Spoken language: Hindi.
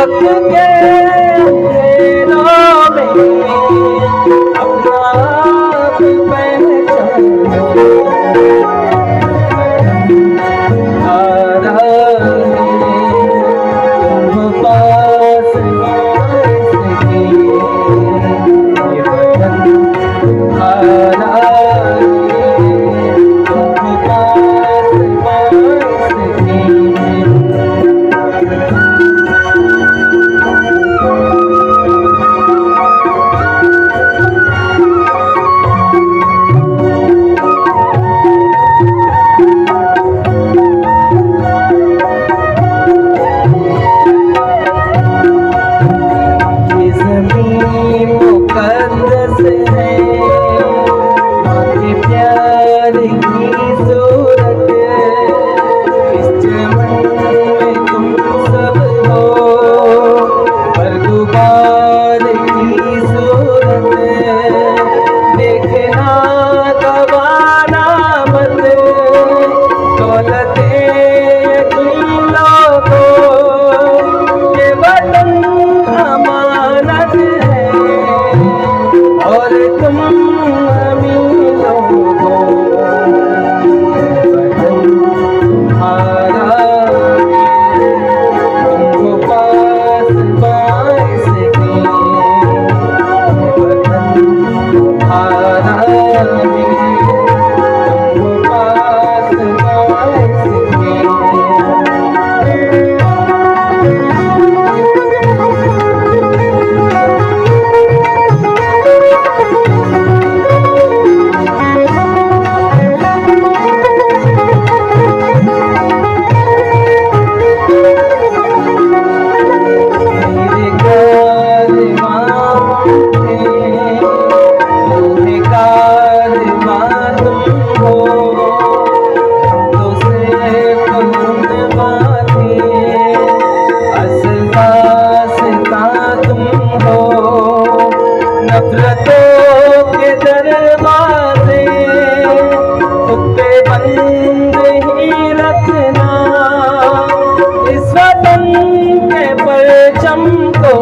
वक्त के अंधेरों में अपना आप पहचानो। तुम्हारा तुम पास के ये वतन तुम्हारा तुम पास के। मुकद्दस है माँ के प्यार की सूरत, इस चमन में तुम सब हो बरगुबार की सूरत। देखना गवाना मत दौलते यकीनों को, ये वतन अमानत है और तुम अमीरों को। वतन तुम्हारा तुमको पास बाइस के, वतन तुम्हारा तुमको पास बाइस के। नफरतों के दरवाजे खुद पे बंद ही रखना, इस वतन के परचम को